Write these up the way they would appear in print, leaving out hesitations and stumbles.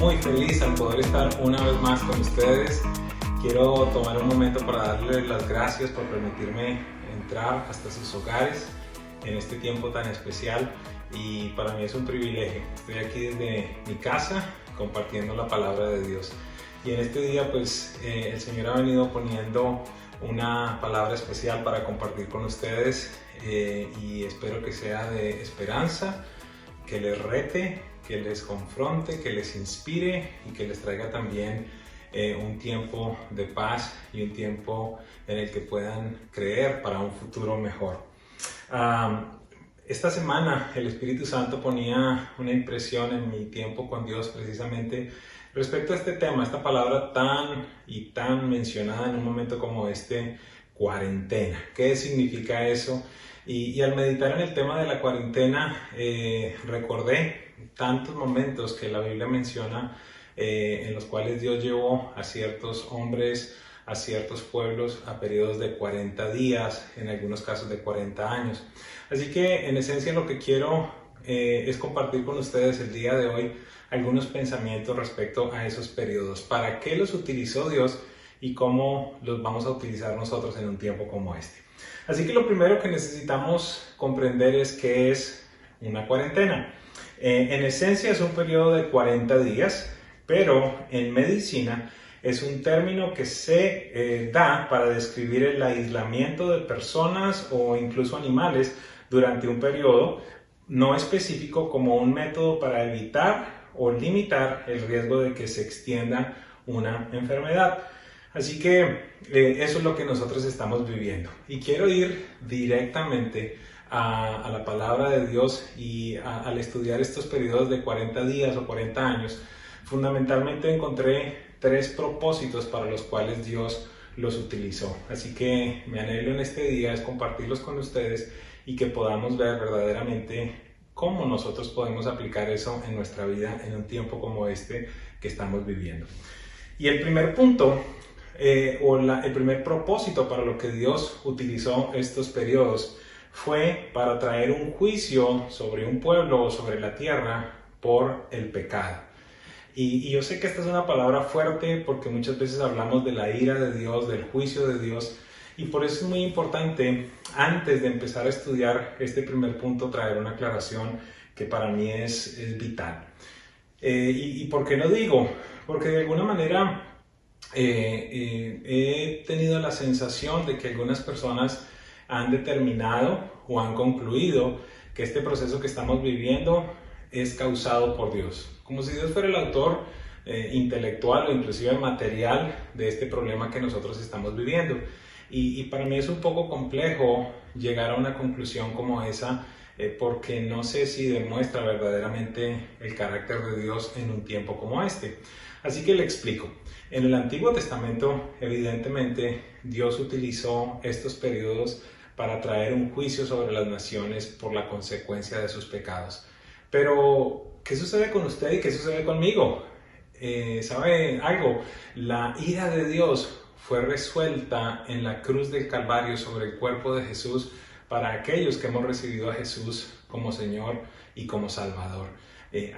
muy feliz al poder estar una vez más con ustedes. Quiero tomar un momento para darles las gracias por permitirme entrar hasta sus hogares en este tiempo tan especial, y para mí es un privilegio. Estoy aquí desde mi casa compartiendo la palabra de Dios, y en este día pues el Señor ha venido poniendo una palabra especial para compartir con ustedes, y espero que sea de esperanza, que les rete, que les confronte, que les inspire y que les traiga también un tiempo de paz y un tiempo en el que puedan creer para un futuro mejor. Esta semana el Espíritu Santo ponía una impresión en mi tiempo con Dios precisamente respecto a este tema, esta palabra tan mencionada en un momento como este, cuarentena. ¿Qué significa eso? Y al meditar en el tema de la cuarentena, recordé tantos momentos que la Biblia menciona en los cuales Dios llevó a ciertos hombres, a ciertos pueblos a periodos de 40 días, en algunos casos de 40 años. Así que en esencia lo que quiero es compartir con ustedes el día de hoy algunos pensamientos respecto a esos periodos. ¿Para qué los utilizó Dios y cómo los vamos a utilizar nosotros en un tiempo como este? Así que lo primero que necesitamos comprender es qué es una cuarentena. En esencia es un periodo de 40 días, pero en medicina es un término que se da para describir el aislamiento de personas o incluso animales durante un periodo no específico, como un método para evitar o limitar el riesgo de que se extienda una enfermedad. Así que eso es lo que nosotros estamos viviendo. Y quiero ir directamente a la palabra de Dios, y al estudiar estos periodos de 40 días o 40 años, fundamentalmente encontré 3 propósitos para los cuales Dios los utilizó. Así que mi anhelo en este día es compartirlos con ustedes y que podamos ver verdaderamente cómo nosotros podemos aplicar eso en nuestra vida en un tiempo como este que estamos viviendo. Y el primer punto, el primer propósito para lo que Dios utilizó estos periodos fue para traer un juicio sobre un pueblo o sobre la tierra por el pecado. Y yo sé que esta es una palabra fuerte porque muchas veces hablamos de la ira de Dios, del juicio de Dios, y por eso es muy importante, antes de empezar a estudiar este primer punto, traer una aclaración que para mí es vital. ¿Y por qué lo digo? Porque de alguna manera he tenido la sensación de que algunas personas han determinado o han concluido que este proceso que estamos viviendo es causado por Dios, como si Dios fuera el autor intelectual o inclusive material de este problema que nosotros estamos viviendo. Y para mí es un poco complejo llegar a una conclusión como esa, porque no sé si demuestra verdaderamente el carácter de Dios en un tiempo como este. Así que le explico. En el Antiguo Testamento, evidentemente, Dios utilizó estos periodos para traer un juicio sobre las naciones por la consecuencia de sus pecados. Pero, ¿qué sucede con usted y qué sucede conmigo? ¿Sabe algo? La ira de Dios fue resuelta en la cruz del Calvario sobre el cuerpo de Jesús para aquellos que hemos recibido a Jesús como Señor y como Salvador.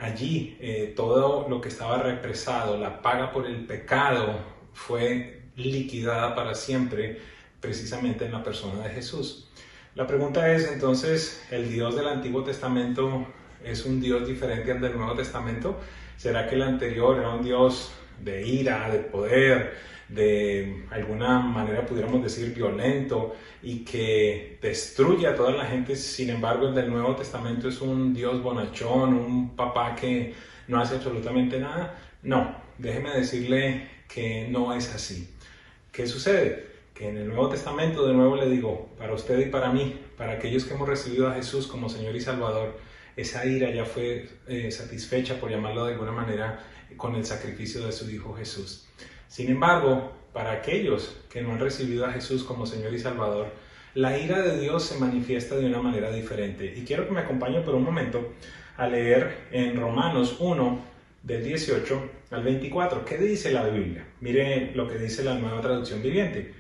Allí todo lo que estaba represado, la paga por el pecado, fue liquidada para siempre precisamente en la persona de Jesús. La pregunta es entonces, ¿el Dios del Antiguo Testamento es un Dios diferente al del Nuevo Testamento? ¿Será que el anterior era un Dios de ira, de poder, de alguna manera pudiéramos decir violento, y que destruye a toda la gente? Sin embargo, el del Nuevo Testamento es un Dios bonachón, un papá que no hace absolutamente nada. No, déjeme decirle que no es así. ¿Qué sucede? Que en el Nuevo Testamento, de nuevo le digo, para usted y para mí, para aquellos que hemos recibido a Jesús como Señor y Salvador, esa ira ya fue satisfecha, por llamarlo de alguna manera, con el sacrificio de su Hijo Jesús. Sin embargo, para aquellos que no han recibido a Jesús como Señor y Salvador, la ira de Dios se manifiesta de una manera diferente. Y quiero que me acompañe por un momento a leer en Romanos 1, del 18 al 24. ¿Qué dice la Biblia? Mire lo que dice la Nueva Traducción Viviente.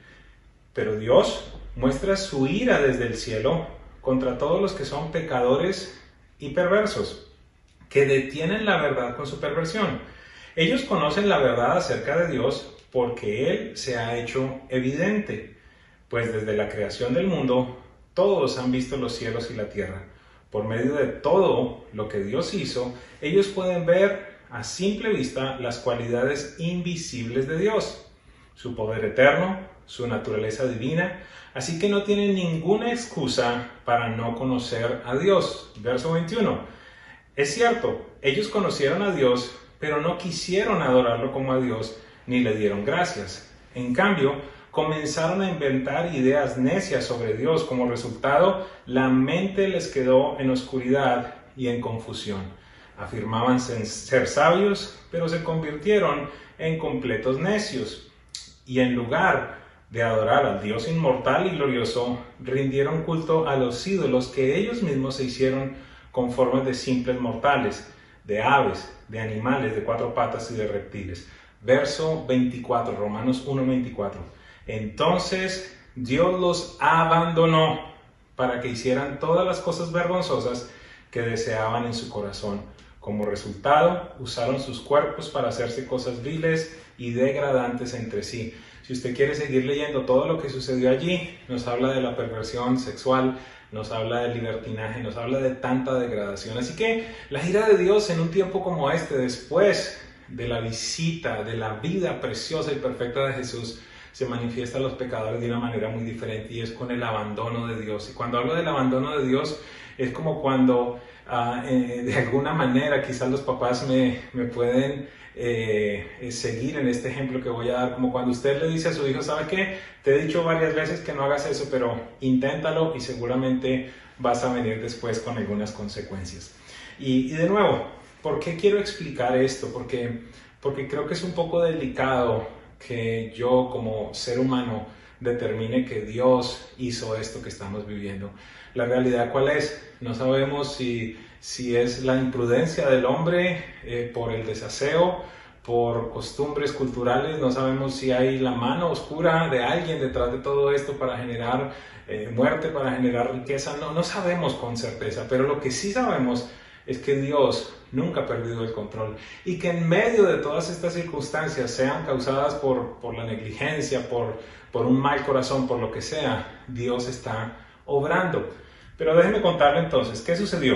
Pero Dios muestra su ira desde el cielo contra todos los que son pecadores y perversos, que detienen la verdad con su perversión. Ellos conocen la verdad acerca de Dios porque Él se ha hecho evidente, pues desde la creación del mundo todos han visto los cielos y la tierra. Por medio de todo lo que Dios hizo, ellos pueden ver a simple vista las cualidades invisibles de Dios, su poder eterno, su naturaleza divina, así que no tienen ninguna excusa para no conocer a Dios. Verso 21. Es cierto, ellos conocieron a Dios, pero no quisieron adorarlo como a Dios, ni le dieron gracias. En cambio, comenzaron a inventar ideas necias sobre Dios. Como resultado, la mente les quedó en oscuridad y en confusión. Afirmaban ser sabios, pero se convirtieron en completos necios. Y en lugar de adorar al Dios inmortal y glorioso, rindieron culto a los ídolos que ellos mismos se hicieron con formas de simples mortales, de aves, de animales de 4 patas y de reptiles. Verso 24, Romanos 1:24. Entonces Dios los abandonó para que hicieran todas las cosas vergonzosas que deseaban en su corazón. Como resultado, usaron sus cuerpos para hacerse cosas viles y degradantes entre sí. Si usted quiere seguir leyendo todo lo que sucedió allí, nos habla de la perversión sexual, nos habla del libertinaje, nos habla de tanta degradación. Así que la ira de Dios en un tiempo como este, después de la visita, de la vida preciosa y perfecta de Jesús, se manifiesta a los pecadores de una manera muy diferente, y es con el abandono de Dios. Y cuando hablo del abandono de Dios, es como cuando de alguna manera quizás los papás me pueden seguir en este ejemplo que voy a dar, como cuando usted le dice a su hijo: ¿sabe qué? Te he dicho varias veces que no hagas eso, pero inténtalo y seguramente vas a venir después con algunas consecuencias. Y de nuevo, ¿por qué quiero explicar esto? Porque creo que es un poco delicado que yo como ser humano determine que Dios hizo esto que estamos viviendo. La realidad, ¿cuál es? No sabemos si es la imprudencia del hombre por el desaseo, por costumbres culturales. No sabemos si hay la mano oscura de alguien detrás de todo esto para generar muerte, para generar riqueza. No sabemos con certeza, pero lo que sí sabemos es que Dios nunca ha perdido el control, y que en medio de todas estas circunstancias, sean causadas por la negligencia, por un mal corazón, por lo que sea, Dios está obrando. Pero déjenme contarle entonces, ¿qué sucedió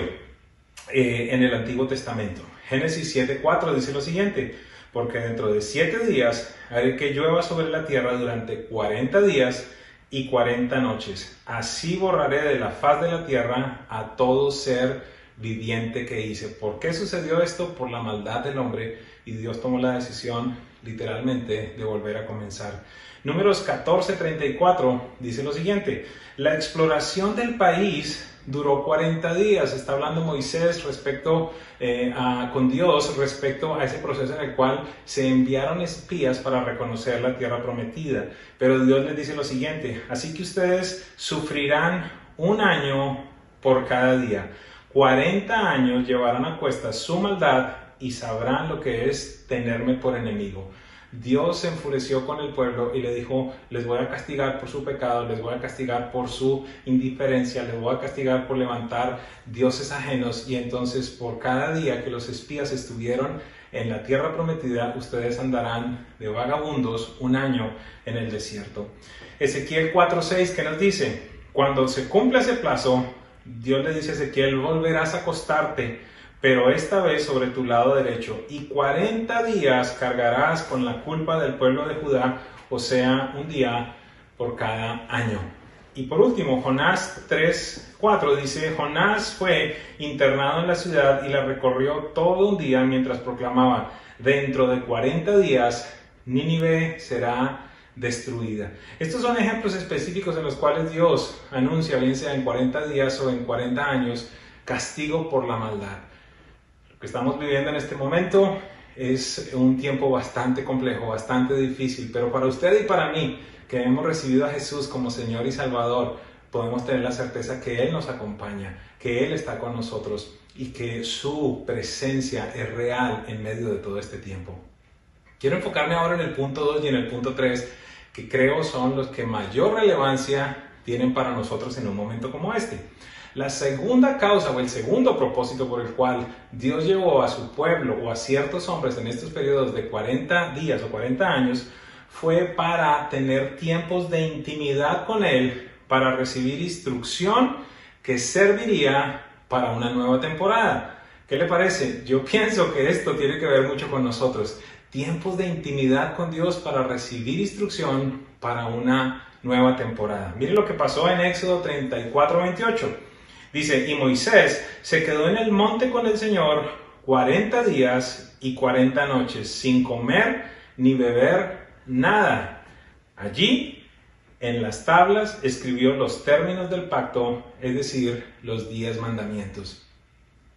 en el Antiguo Testamento? Génesis 7:4 dice lo siguiente: porque dentro de 7 días haré que llueva sobre la tierra durante 40 días y 40 noches. Así borraré de la faz de la tierra a todo ser viviente que hice. ¿Por qué sucedió esto? Por la maldad del hombre, y Dios tomó la decisión literalmente de volver a comenzar. Números 14:34 dice lo siguiente: la exploración del país duró 40 días. Está hablando Moisés con Dios respecto a ese proceso en el cual se enviaron espías para reconocer la tierra prometida. Pero Dios les dice lo siguiente: así que ustedes sufrirán 1 año por cada día. 40 años llevarán a cuestas su maldad y sabrán lo que es tenerme por enemigo. Dios se enfureció con el pueblo y le dijo: les voy a castigar por su pecado, les voy a castigar por su indiferencia, les voy a castigar por levantar dioses ajenos. Y entonces, por cada día que los espías estuvieron en la tierra prometida, ustedes andarán de vagabundos 1 año en el desierto. Ezequiel 4:6, ¿qué nos dice? Cuando se cumpla ese plazo, Dios le dice a Ezequiel: volverás a acostarte, pero esta vez sobre tu lado derecho, y 40 días cargarás con la culpa del pueblo de Judá, o sea, 1 día por cada año. Y por último, Jonás 3:4 dice: Jonás fue internado en la ciudad y la recorrió todo un día mientras proclamaba: dentro de 40 días Nínive será destruida. Estos son ejemplos específicos en los cuales Dios anuncia, bien sea en 40 días o en 40 años, castigo por la maldad. Lo que estamos viviendo en este momento es un tiempo bastante complejo, bastante difícil, pero para usted y para mí, que hemos recibido a Jesús como Señor y Salvador, podemos tener la certeza que Él nos acompaña, que Él está con nosotros y que su presencia es real en medio de todo este tiempo. Quiero enfocarme ahora en el punto 2 y en el punto 3, que creo son los que mayor relevancia tienen para nosotros en un momento como este. La segunda causa o el segundo propósito por el cual Dios llevó a su pueblo o a ciertos hombres en estos periodos de 40 días o 40 años fue para tener tiempos de intimidad con Él, para recibir instrucción que serviría para una nueva temporada. ¿Qué le parece? Yo pienso que esto tiene que ver mucho con nosotros. Tiempos de intimidad con Dios para recibir instrucción para una nueva temporada. Mire lo que pasó en Éxodo 34:28. Dice, y Moisés se quedó en el monte con el Señor 40 días y 40 noches, sin comer ni beber nada. Allí, en las tablas, escribió los términos del pacto, es decir, los 10 mandamientos.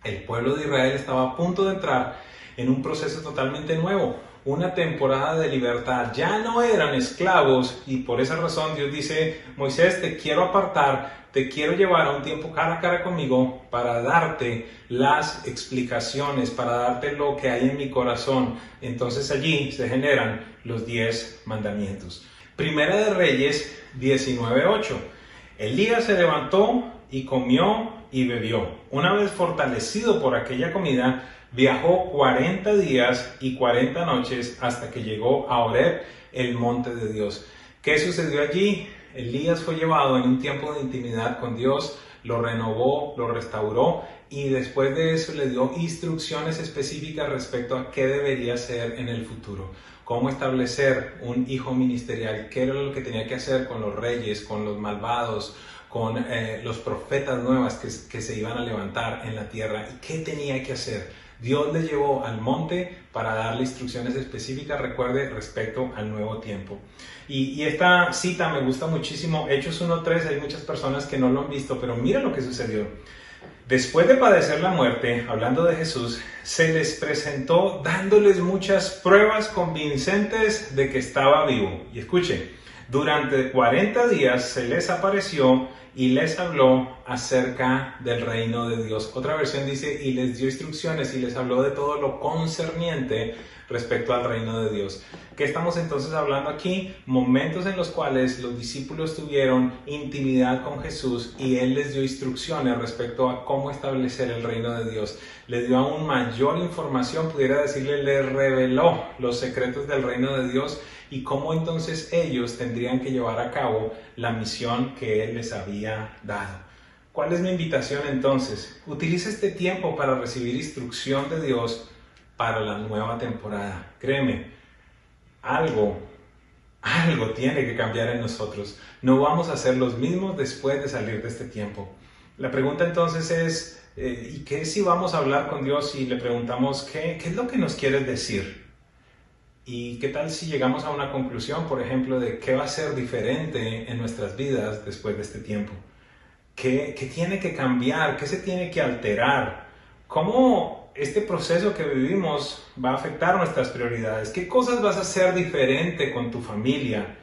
El pueblo de Israel estaba a punto de entrar en un proceso totalmente nuevo, una temporada de libertad. Ya no eran esclavos y por esa razón Dios dice, Moisés, te quiero apartar, te quiero llevar a un tiempo cara a cara conmigo para darte las explicaciones, para darte lo que hay en mi corazón. Entonces allí se generan los 10 mandamientos. Primera de Reyes 19:8. Elías se levantó y comió y bebió. Una vez fortalecido por aquella comida, viajó 40 días y 40 noches hasta que llegó a Horeb, el monte de Dios. ¿Qué sucedió allí? Elías fue llevado en un tiempo de intimidad con Dios, lo renovó, lo restauró y después de eso le dio instrucciones específicas respecto a qué debería hacer en el futuro. Cómo establecer un hijo ministerial, qué era lo que tenía que hacer con los reyes, con los malvados, con los profetas nuevas que se iban a levantar en la tierra y qué tenía que hacer. Dios le llevó al monte para darle instrucciones específicas, recuerde, respecto al nuevo tiempo. Y esta cita me gusta muchísimo, Hechos 1:3, hay muchas personas que no lo han visto, pero mira lo que sucedió. Después de padecer la muerte, hablando de Jesús, se les presentó dándoles muchas pruebas convincentes de que estaba vivo. Y escuchen, durante 40 días se les apareció y les habló acerca del reino de Dios. Otra versión dice, y les dio instrucciones y les habló de todo lo concerniente respecto al reino de Dios. ¿Qué estamos entonces hablando aquí? Momentos en los cuales los discípulos tuvieron intimidad con Jesús y Él les dio instrucciones respecto a cómo establecer el reino de Dios. Les dio aún mayor información, pudiera decirle, les reveló los secretos del reino de Dios y cómo entonces ellos tendrían que llevar a cabo la misión que Él les había dado. ¿Cuál es mi invitación entonces? Utiliza este tiempo para recibir instrucción de Dios para la nueva temporada. Créeme, algo tiene que cambiar en nosotros. No vamos a ser los mismos después de salir de este tiempo. La pregunta entonces es, ¿y qué si vamos a hablar con Dios y le preguntamos qué es lo que nos quieres decir? ¿Y qué tal si llegamos a una conclusión, por ejemplo, de qué va a ser diferente en nuestras vidas después de este tiempo? ¿Qué tiene que cambiar? ¿Qué se tiene que alterar? ¿Cómo este proceso que vivimos va a afectar nuestras prioridades? ¿Qué cosas vas a hacer diferente con tu familia?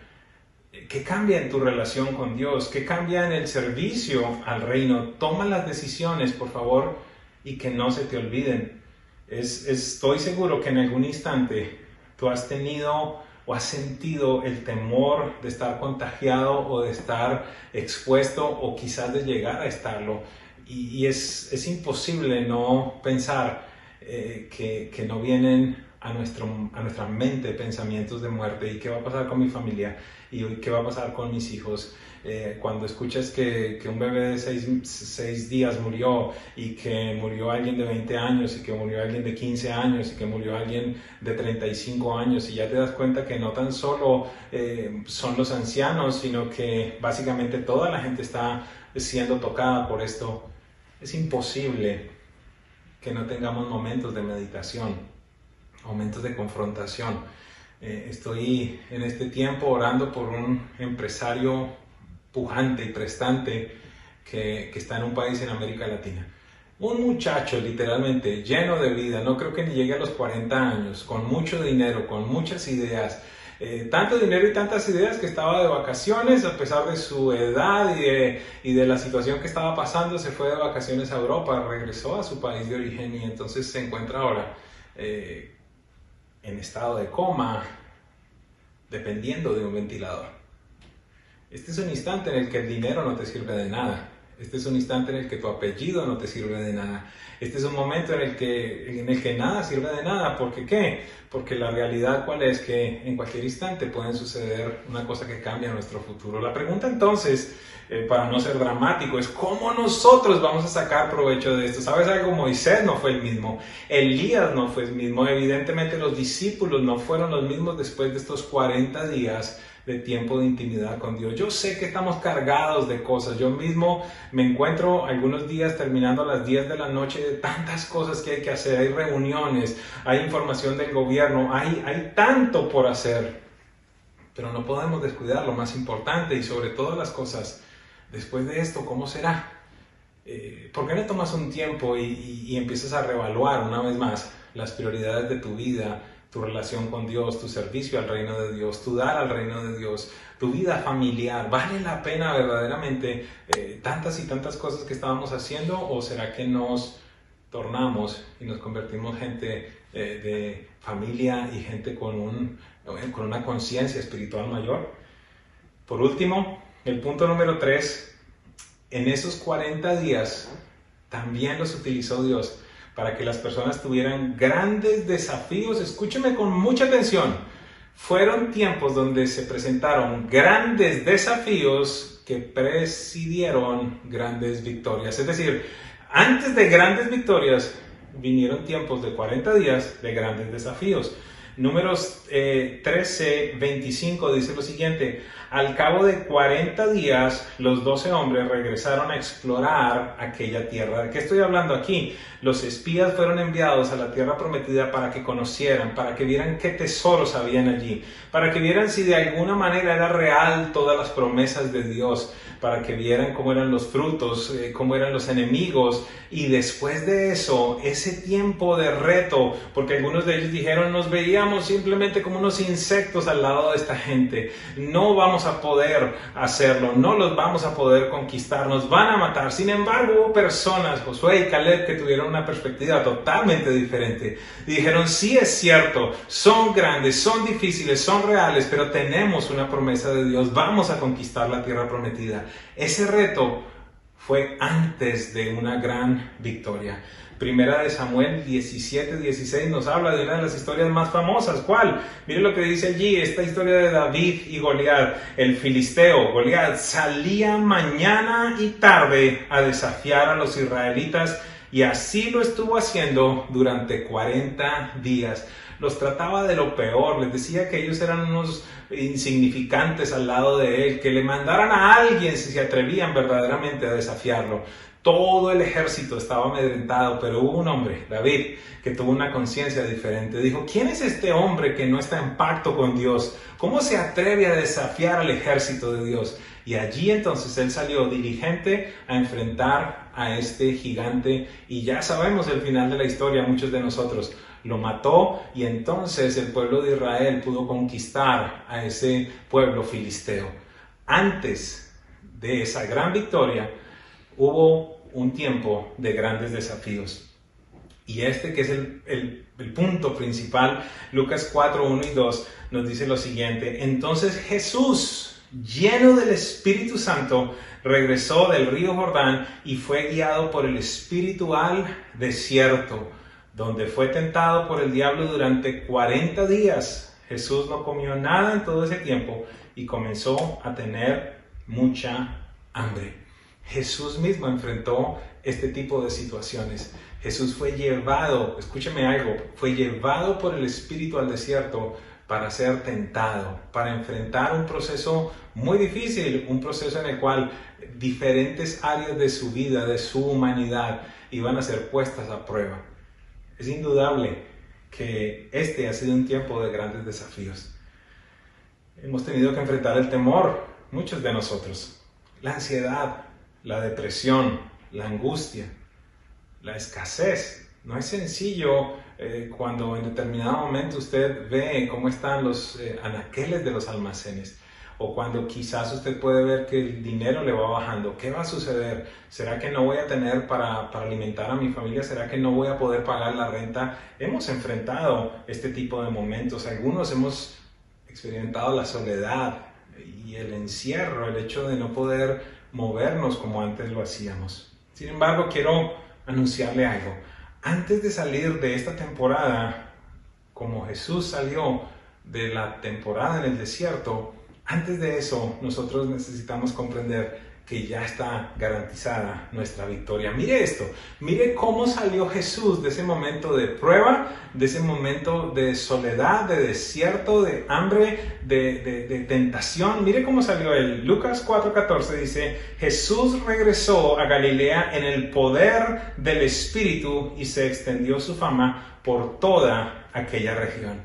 ¿Qué cambia en tu relación con Dios? ¿Qué cambia en el servicio al reino? Toma las decisiones, por favor, y que no se te olviden. Estoy seguro que en algún instante tú has tenido o has sentido el temor de estar contagiado o de estar expuesto o quizás de llegar a estarlo. Y es imposible no pensar que no vienen a nuestra mente pensamientos de muerte. ¿Y qué va a pasar con mi familia? ¿Y qué va a pasar con mis hijos? Cuando escuchas que un bebé de 6 días murió y que murió alguien de 20 años y que murió alguien de 15 años y que murió alguien de 35 años y ya te das cuenta que no tan solo son los ancianos, sino que básicamente toda la gente está siendo tocada por esto, es imposible que no tengamos momentos de meditación, momentos de confrontación. Estoy en este tiempo orando por un empresario pujante y prestante que está en un país en América Latina. Un muchacho literalmente lleno de vida, no creo que ni llegue a los 40 años, con mucho dinero, con muchas ideas, tanto dinero y tantas ideas que estaba de vacaciones a pesar de su edad y de la situación que estaba pasando. Se fue de vacaciones a Europa, regresó a su país de origen y entonces se encuentra ahora en estado de coma, dependiendo de un ventilador. Este es un instante en el que el dinero no te sirve de nada. Este es un instante en el que tu apellido no te sirve de nada. Este es un momento en el que nada sirve de nada. ¿Por qué qué? Porque la realidad, ¿cuál es? Que en cualquier instante pueden suceder una cosa que cambia nuestro futuro. La pregunta entonces, para no ser dramático, es ¿cómo nosotros vamos a sacar provecho de esto? ¿Sabes algo? Moisés no fue el mismo. Elías no fue el mismo. Evidentemente los discípulos no fueron los mismos después de estos 40 días de tiempo de intimidad con Dios. Yo sé que estamos cargados de cosas. Yo mismo me encuentro algunos días terminando a las 10 de la noche de tantas cosas que hay que hacer. Hay reuniones, hay información del gobierno, hay tanto por hacer. Pero no podemos descuidar lo más importante y sobre todas las cosas. Después de esto, ¿cómo será? ¿Por qué no tomas un tiempo y empiezas a reevaluar una vez más las prioridades de tu vida, tu relación con Dios, tu servicio al reino de Dios, tu dar al reino de Dios, tu vida familiar? ¿Vale la pena verdaderamente tantas y tantas cosas que estábamos haciendo? ¿O será que nos tornamos y nos convertimos gente de familia y gente con una conciencia espiritual mayor? Por último, el punto número 3, en esos 40 días también los utilizó Dios para que las personas tuvieran grandes desafíos. Escúcheme con mucha atención. Fueron tiempos donde se presentaron grandes desafíos que presidieron grandes victorias. Es decir, antes de grandes victorias vinieron tiempos de 40 días de grandes desafíos. Números 13:25 dice lo siguiente: al cabo de 40 días, los 12 hombres regresaron a explorar aquella tierra. ¿De qué estoy hablando aquí? Los espías fueron enviados a la tierra prometida para que conocieran, para que vieran qué tesoros habían allí, para que vieran si de alguna manera era real todas las promesas de Dios, para que vieran cómo eran los frutos, cómo eran los enemigos. Y después de eso, ese tiempo de reto, porque algunos de ellos dijeron, nos veíamos simplemente como unos insectos al lado de esta gente, no vamos a poder hacerlo, no los vamos a poder conquistar, nos van a matar. Sin embargo, hubo personas, Josué y Caleb, que tuvieron una perspectiva totalmente diferente. Dijeron, sí es cierto, son grandes, son difíciles, son reales, pero tenemos una promesa de Dios, vamos a conquistar la tierra prometida. Ese reto fue antes de una gran victoria. Primera de Samuel 17:16 nos habla de una de las historias más famosas. ¿Cuál? Mire lo que dice allí, esta historia de David y Goliat. El filisteo, Goliat, salía mañana y tarde a desafiar a los israelitas, y así lo estuvo haciendo durante 40 días. Los trataba de lo peor, les decía que ellos eran unos insignificantes al lado de él, que le mandaran a alguien si se atrevían verdaderamente a desafiarlo. Todo el ejército estaba amedrentado, pero hubo un hombre, David, que tuvo una conciencia diferente. Dijo, ¿quién es este hombre que no está en pacto con Dios? ¿Cómo se atreve a desafiar al ejército de Dios? Y allí entonces él salió diligente a enfrentar a este gigante, y ya sabemos el final de la historia, muchos de nosotros. Lo mató, y entonces el pueblo de Israel pudo conquistar a ese pueblo filisteo. Antes de esa gran victoria hubo un tiempo de grandes desafíos. Y este que es el punto principal, Lucas 4:1-2, nos dice lo siguiente: entonces Jesús, lleno del Espíritu Santo, regresó del río Jordán y fue guiado por el Espíritu al desierto, donde fue tentado por el diablo durante 40 días. Jesús no comió nada en todo ese tiempo y comenzó a tener mucha hambre. Jesús mismo enfrentó este tipo de situaciones. Jesús fue llevado, escúcheme algo, fue llevado por el Espíritu al desierto para ser tentado, para enfrentar un proceso muy difícil, un proceso en el cual diferentes áreas de su vida, de su humanidad, iban a ser puestas a prueba. Es indudable que este ha sido un tiempo de grandes desafíos. Hemos tenido que enfrentar el temor, muchos de nosotros, la ansiedad, la depresión, la angustia, la escasez. No es sencillo cuando en determinado momento usted ve cómo están los anaqueles de los almacenes, o cuando quizás usted puede ver que el dinero le va bajando. ¿Qué va a suceder? ¿Será que no voy a tener para alimentar a mi familia? ¿Será que no voy a poder pagar la renta? Hemos enfrentado este tipo de momentos. Algunos hemos experimentado la soledad y el encierro, el hecho de no poder movernos como antes lo hacíamos. Sin embargo, quiero anunciarle algo. Antes de salir de esta temporada, como Jesús salió de la temporada en el desierto, antes de eso nosotros necesitamos comprender que ya está garantizada nuestra victoria. Mire esto, mire cómo salió Jesús de ese momento de prueba, de ese momento de soledad, de desierto, de hambre, de tentación. Mire cómo salió él. Lucas 4:14 dice, Jesús regresó a Galilea en el poder del Espíritu y se extendió su fama por toda aquella región.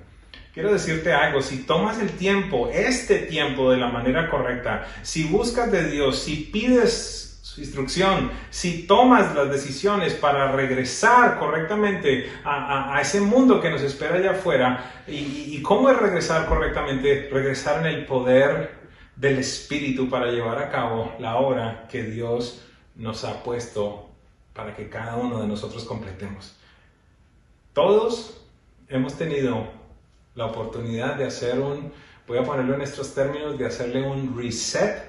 Quiero decirte algo, si tomas el tiempo, este tiempo de la manera correcta, si buscas de Dios, si pides su instrucción, si tomas las decisiones para regresar correctamente a ese mundo que nos espera allá afuera, y cómo es regresar correctamente, regresar en el poder del Espíritu para llevar a cabo la obra que Dios nos ha puesto para que cada uno de nosotros completemos. Todos hemos tenido la oportunidad de hacer voy a ponerlo en estos términos, de hacerle un reset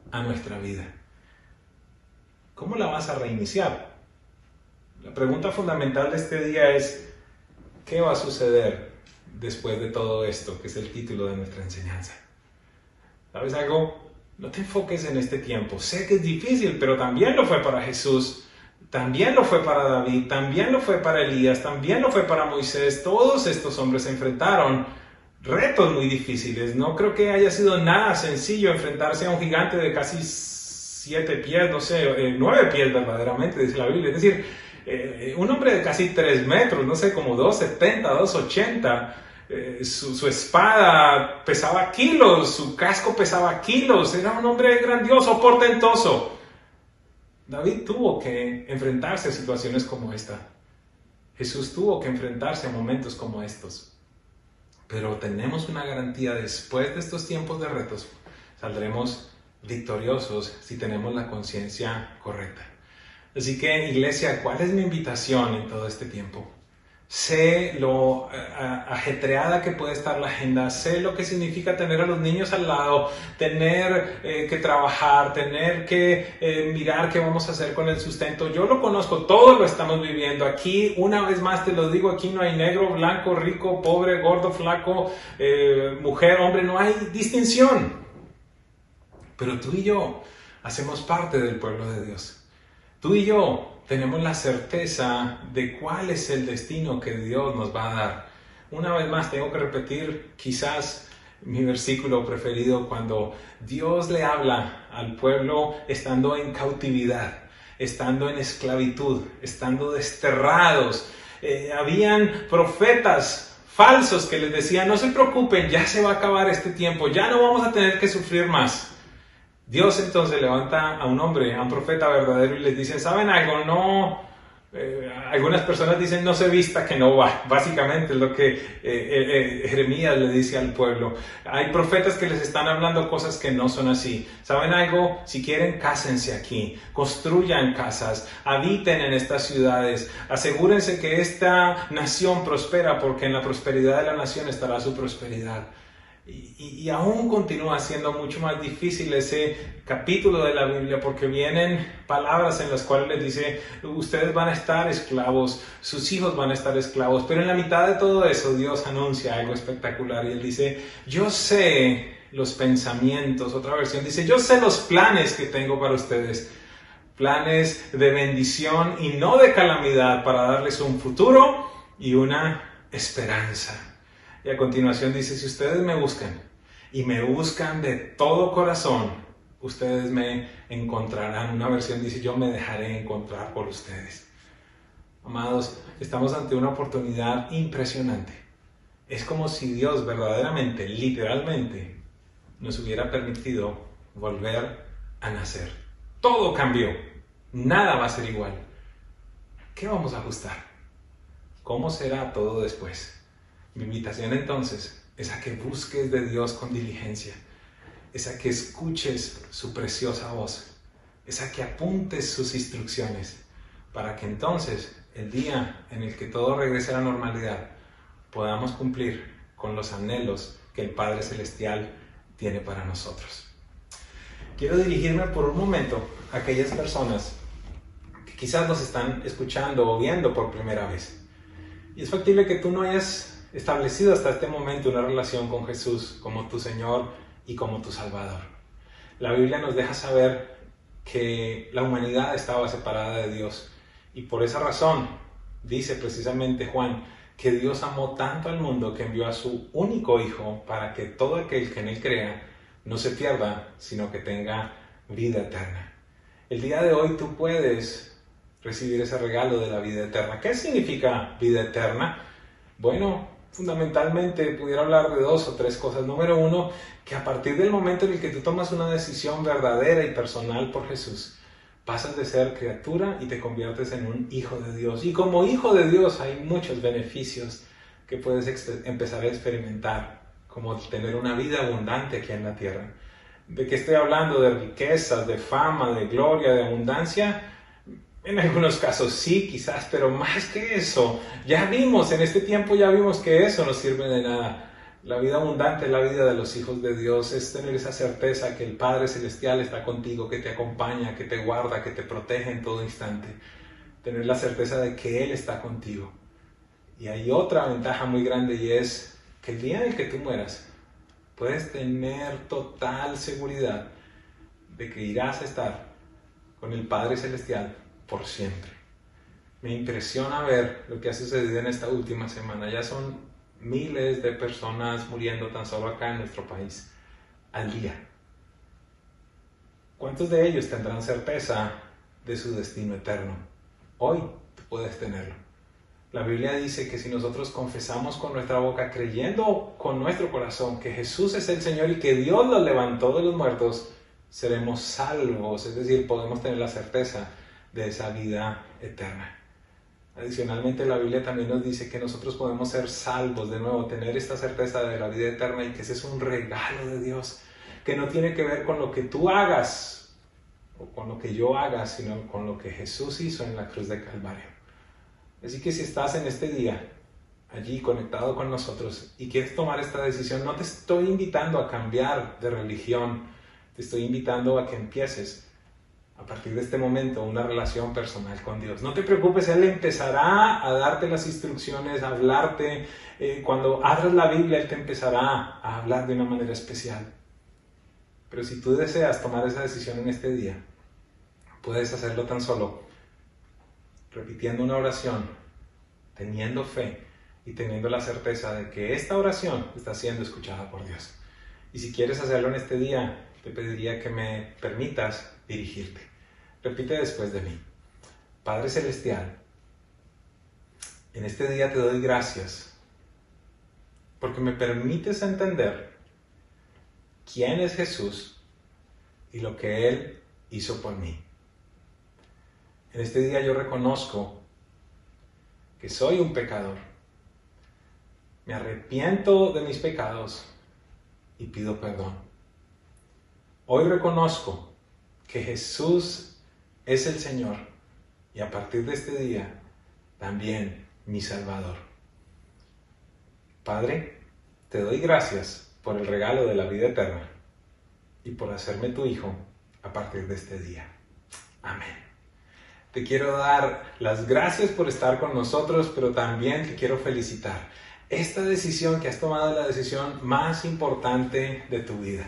a nuestra vida. ¿Cómo la vas a reiniciar? La pregunta fundamental de este día es, ¿qué va a suceder después de todo esto? Que es el título de nuestra enseñanza. ¿Sabes algo? No te enfoques en este tiempo. Sé que es difícil, pero también lo fue para Jesús. También lo fue para David, también lo fue para Elías, también lo fue para Moisés. Todos estos hombres se enfrentaron retos muy difíciles. No creo que haya sido nada sencillo enfrentarse a un gigante de casi 7 pies, 9 pies verdaderamente, dice la Biblia. Es decir, un hombre de casi 3 metros, como 2,70, 2,80. Su espada pesaba kilos, su casco pesaba kilos. Era un hombre grandioso, portentoso. David tuvo que enfrentarse a situaciones como esta. Jesús tuvo que enfrentarse a momentos como estos. Pero tenemos una garantía: después de estos tiempos de retos, saldremos victoriosos si tenemos la conciencia correcta. Así que, iglesia, ¿cuál es mi invitación en todo este tiempo? Sé lo ajetreada que puede estar la agenda, sé lo que significa tener a los niños al lado, tener que trabajar, tener que mirar qué vamos a hacer con el sustento. Yo lo conozco, todos lo estamos viviendo. Aquí, una vez más te lo digo, aquí no hay negro, blanco, rico, pobre, gordo, flaco, mujer, hombre, no hay distinción. Pero tú y yo hacemos parte del pueblo de Dios. Tú y yo tenemos la certeza de cuál es el destino que Dios nos va a dar. Una vez más tengo que repetir quizás mi versículo preferido cuando Dios le habla al pueblo estando en cautividad, estando en esclavitud, estando desterrados. Habían profetas falsos que les decían, no se preocupen, ya se va a acabar este tiempo, ya no vamos a tener que sufrir más. Dios entonces levanta a un hombre, a un profeta verdadero, y les dice, ¿saben algo? Algunas personas dicen, no se vista que no va. Básicamente es lo que Jeremías le dice al pueblo. Hay profetas que les están hablando cosas que no son así. ¿Saben algo? Si quieren, cásense aquí, construyan casas, habiten en estas ciudades, asegúrense que esta nación prospera, porque en la prosperidad de la nación estará su prosperidad. Y aún continúa siendo mucho más difícil ese capítulo de la Biblia, porque vienen palabras en las cuales les dice, ustedes van a estar esclavos, sus hijos van a estar esclavos, pero en la mitad de todo eso Dios anuncia algo espectacular y Él dice, yo sé los pensamientos. Otra versión dice, yo sé los planes que tengo para ustedes, planes de bendición y no de calamidad, para darles un futuro y una esperanza. Y a continuación dice, si ustedes me buscan y me buscan de todo corazón, ustedes me encontrarán. Una versión dice, yo me dejaré encontrar por ustedes. Amados, estamos ante una oportunidad impresionante. Es como si Dios verdaderamente, literalmente, nos hubiera permitido volver a nacer. Todo cambió. Nada va a ser igual. ¿Qué vamos a ajustar? ¿Cómo será todo después? Mi invitación entonces es a que busques de Dios con diligencia, es a que escuches su preciosa voz, es a que apuntes sus instrucciones, para que entonces el día en el que todo regrese a la normalidad podamos cumplir con los anhelos que el Padre Celestial tiene para nosotros. quiero dirigirme por un momento a aquellas personas que quizás nos están escuchando o viendo por primera vez. Y es factible que tú no hayas establecido hasta este momento una relación con Jesús como tu Señor y como tu Salvador. La Biblia nos deja saber que la humanidad estaba separada de Dios y por esa razón dice precisamente Juan que Dios amó tanto al mundo que envió a su único Hijo para que todo aquel que en Él crea no se pierda, sino que tenga vida eterna. El día de hoy tú puedes recibir ese regalo de la vida eterna. ¿Qué significa vida eterna? Bueno, fundamentalmente pudiera hablar de 2 o 3 cosas. Número 1, que a partir del momento en el que tú tomas una decisión verdadera y personal por Jesús, pasas de ser criatura y te conviertes en un hijo de Dios. Y como hijo de Dios hay muchos beneficios que puedes empezar a experimentar, como tener una vida abundante aquí en la tierra. ¿De qué estoy hablando? De riquezas, de fama, de gloria, de abundancia. En algunos casos sí, quizás, pero más que eso, en este tiempo ya vimos que eso no sirve de nada. La vida abundante, la vida de los hijos de Dios, es tener esa certeza que el Padre Celestial está contigo, que te acompaña, que te guarda, que te protege en todo instante. Tener la certeza de que Él está contigo. Y hay otra ventaja muy grande y es que el día en el que tú mueras, puedes tener total seguridad de que irás a estar con el Padre Celestial por siempre. Me impresiona ver lo que ha sucedido en esta última semana. Ya son miles de personas muriendo tan solo acá en nuestro país al día. ¿Cuántos de ellos tendrán certeza de su destino eterno? Hoy tú puedes tenerlo. La Biblia dice que si nosotros confesamos con nuestra boca, creyendo con nuestro corazón que Jesús es el Señor y que Dios lo levantó de los muertos, seremos salvos, es decir, podemos tener la certeza de esa vida eterna. Adicionalmente, la Biblia también nos dice que nosotros podemos ser salvos, de nuevo, tener esta certeza de la vida eterna y que ese es un regalo de Dios, que no tiene que ver con lo que tú hagas o con lo que yo haga, sino con lo que Jesús hizo en la cruz de Calvario. Así que si estás en este día, allí conectado con nosotros y quieres tomar esta decisión, no te estoy invitando a cambiar de religión, te estoy invitando a que empieces a partir de este momento una relación personal con Dios. No te preocupes, Él empezará a darte las instrucciones, a hablarte. Cuando abras la Biblia, Él te empezará a hablar de una manera especial. Pero si tú deseas tomar esa decisión en este día, puedes hacerlo tan solo repitiendo una oración, teniendo fe y teniendo la certeza de que esta oración está siendo escuchada por Dios. Y si quieres hacerlo en este día, te pediría que me permitas dirigirte. Repite después de mí. Padre Celestial, en este día te doy gracias porque me permites entender quién es Jesús y lo que Él hizo por mí. En este día yo reconozco que soy un pecador. Me arrepiento de mis pecados y pido perdón. Hoy reconozco que Jesús es el Señor y a partir de este día también mi Salvador. Padre, te doy gracias por el regalo de la vida eterna y por hacerme tu Hijo a partir de este día. Amén. Te quiero dar las gracias por estar con nosotros, pero también te quiero felicitar. Esta decisión que has tomado es la decisión más importante de tu vida.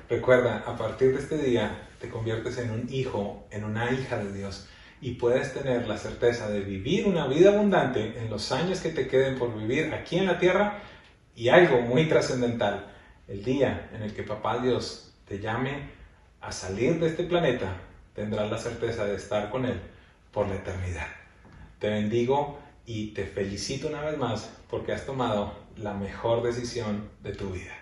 Recuerda, a partir de este día te conviertes en un hijo, en una hija de Dios y puedes tener la certeza de vivir una vida abundante en los años que te queden por vivir aquí en la tierra y algo muy trascendental, el día en el que Papá Dios te llame a salir de este planeta, tendrás la certeza de estar con Él por la eternidad. Te bendigo y te felicito una vez más porque has tomado la mejor decisión de tu vida.